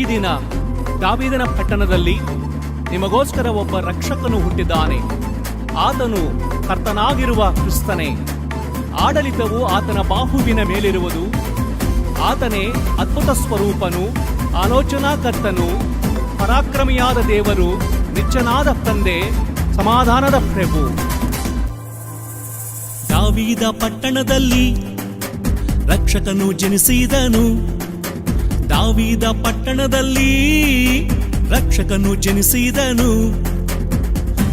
ದಿನ ದಾವೀದನ ಪಟ್ಟಣದಲ್ಲಿ ನಿಮಗೋಸ್ಕರ ಒಬ್ಬ ರಕ್ಷಕನು ಹುಟ್ಟಿದ್ದಾನೆ. ಆತನು ಕರ್ತನಾಗಿರುವ ಕ್ರಿಸ್ತನೇ. ಆಡಳಿತವು ಆತನ ಬಾಹುವಿನ ಮೇಲಿರುವುದು. ಆತನೇ ಅದ್ಭುತ ಸ್ವರೂಪನು, ಆಲೋಚನಾಕರ್ತನು, ಪರಾಕ್ರಮಿಯಾದ ದೇವರು, ನಿತ್ಯನಾದ ತಂದೆ, ಸಮಾಧಾನದ ಪ್ರಭು. ದಾವೀದ ಪಟ್ಟಣದಲ್ಲಿ ರಕ್ಷಕನು ಜನಿಸಿದನು. ದಾವೀದ ಪಟ್ಟಣದಲ್ಲಿ ರಕ್ಷಕನು ಜನಿಸಿದನು.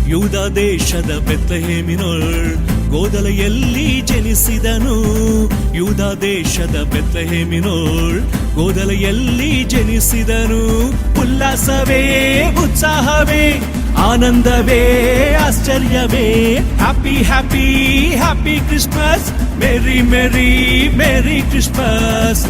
ಯೂದ ದೇಶದ ಬೆತ್ಲೆಹೇಮಿನೊಳ್ ಗೋದಲೆಯಲ್ಲಿ ಜನಿಸಿದನು. ಯೂದ ದೇಶದ ಬೆತ್ಲೆಹೇಮಿನೊಳ್ ಗೋದಲೆಯಲ್ಲಿ ಜನಿಸಿದನು. ಉಲ್ಲಾಸವೇ, ಉತ್ಸಾಹವೇ, ಆನಂದವೇ, ಆಶ್ಚರ್ಯವೇ. Happy happy happy Christmas, merry merry merry Christmas.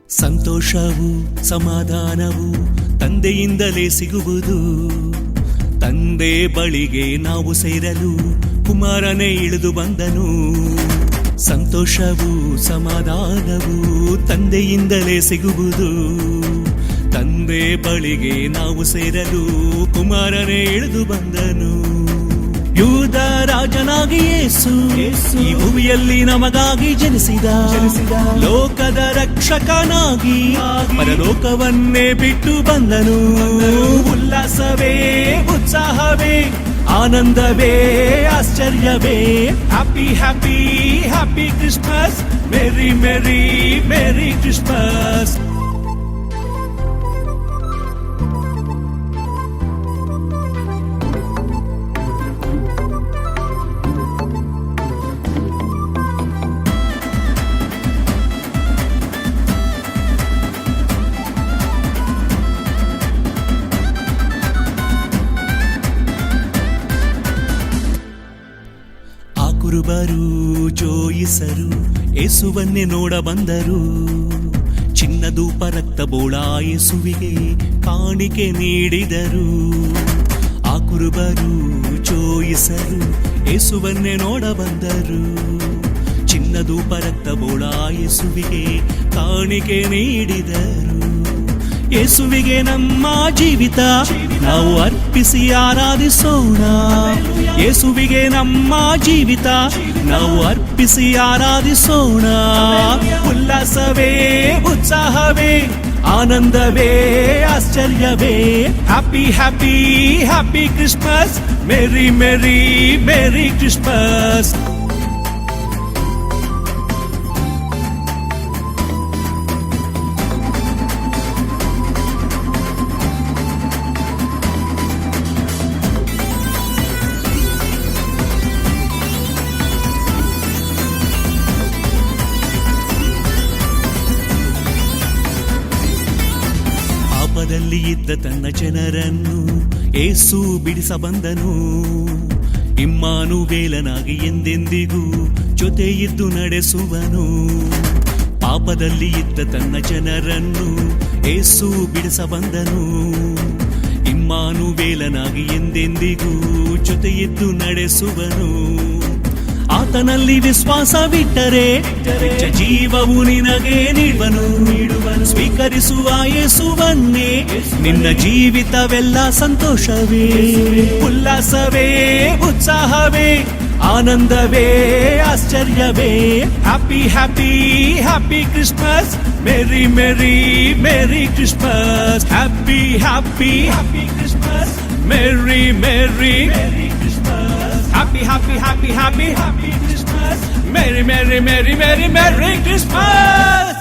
ಸಂತೋಷವು ಸಮಾಧಾನವು ತಂದೆಯಿಂದಲೇ ಸಿಗುವುದು. ತಂದೆ ಬಳಿಗೆ ನಾವು ಸೇರಲು ಕುಮಾರನೇ ಇಳಿದು ಬಂದನು. ಸಂತೋಷವು ಸಮಾಧಾನವು ತಂದೆಯಿಂದಲೇ ಸಿಗುವುದು. ತಂದೆ ಬಳಿಗೆ ನಾವು ಸೇರಲು ಕುಮಾರನೇ ಇಳಿದು ಬಂದನು. ಯೂದ ರಾಜನಾಗಿ ಯೇಸು ಈ ಭೂಮಿಯಲ್ಲಿ ನಮಗಾಗಿ ಜನಿಸಿದ. ಲೋಕದ ರಕ್ಷಕನಾಗಿ ಪರಲೋಕವನ್ನೇ ಬಿಟ್ಟು ಬಂದನು. ಉಲ್ಲಾಸವೇ, ಉತ್ಸಾಹವೇ, ಆನಂದವೇ, ಆಶ್ಚರ್ಯವೇ. Happy happy happy Christmas, merry merry merry Christmas. ಕುರುಬರು ಜೋಯಿಸರು ಯೇಸುವನ್ನೇ ನೋಡ ಬಂದರು. ಚಿನ್ನದೂಪ ರಕ್ತ ಬೋಳ ಯೇಸುವಿಗೆ ಕಾಣಿಕೆ ನೀಡಿದರು. ಆ ಕುರುಬರು ಜೋಯಿಸರು ಯೇಸುವನ್ನೇ ನೋಡ ಬಂದರು. ಚಿನ್ನದೂಪ ರಕ್ತ ಬೋಳ ಯೇಸುವಿಗೆ ಕಾಣಿಕೆ ನೀಡಿದರು. ಯೇಸುವಿಗೆ ನಮ್ಮ ಜೀವಿತ ನಾವು ಅರ್ಪಿಸಿ ಆರಾಧಿಸೋಣ. ಯೇಸುವಿಗೆ ನಮ್ಮ ಜೀವಿತ ನಾವು ಅರ್ಪಿಸಿ ಆರಾಧಿಸೋಣ. ಉಲ್ಲಾಸವೇ, ಉತ್ಸಾಹವೇ, ಆನಂದವೇ, ಆಶ್ಚರ್ಯವೇ. Happy happy happy Christmas, merry merry merry Christmas. ಪಾಪದಲ್ಲಿ ಇದ್ದ ತನ್ನ ಜನರನ್ನು ಯೇಸು ಬಿಡಿಸ ಬಂದನು. ಇಮ್ಮಾನುವೇಲನಾಗಿ ಎಂದೆಂದಿಗೂ ಜೊತೆ ಇದ್ದು ನಡೆಸುವನು. ಪಾಪದಲ್ಲಿ ಇದ್ದ ತನ್ನ ಜನರನ್ನು ಯೇಸು ಬಿಡಿಸ ಬಂದನು. ಇಮ್ಮಾನುವೇಲನಾಗಿ ಎಂದೆಂದಿಗೂ ಜೊತೆ ಇದ್ದು ನಡೆಸುವನು. ಆತನಲ್ಲಿ ವಿಶ್ವಾಸವಿಟ್ಟರೆ ಜೀವವು ನಿನಗೆ ನೀಡುವನು. ಸ್ವೀಕರಿಸುವ ಯೇಸುವನ್ನೇ ನಿನ್ನ ಜೀವಿತವೆಲ್ಲ ಸಂತೋಷವೇ. ಉಲ್ಲಾಸವೇ, ಉತ್ಸಾಹವೇ, ಆನಂದವೇ, ಆಶ್ಚರ್ಯವೇ. Happy happy happy Christmas, merry merry merry Christmas. Happy happy happy Christmas, merry merry merry Christmas. Happy, happy, happy, happy, happy Christmas. Merry, merry, merry, merry, merry Christmas.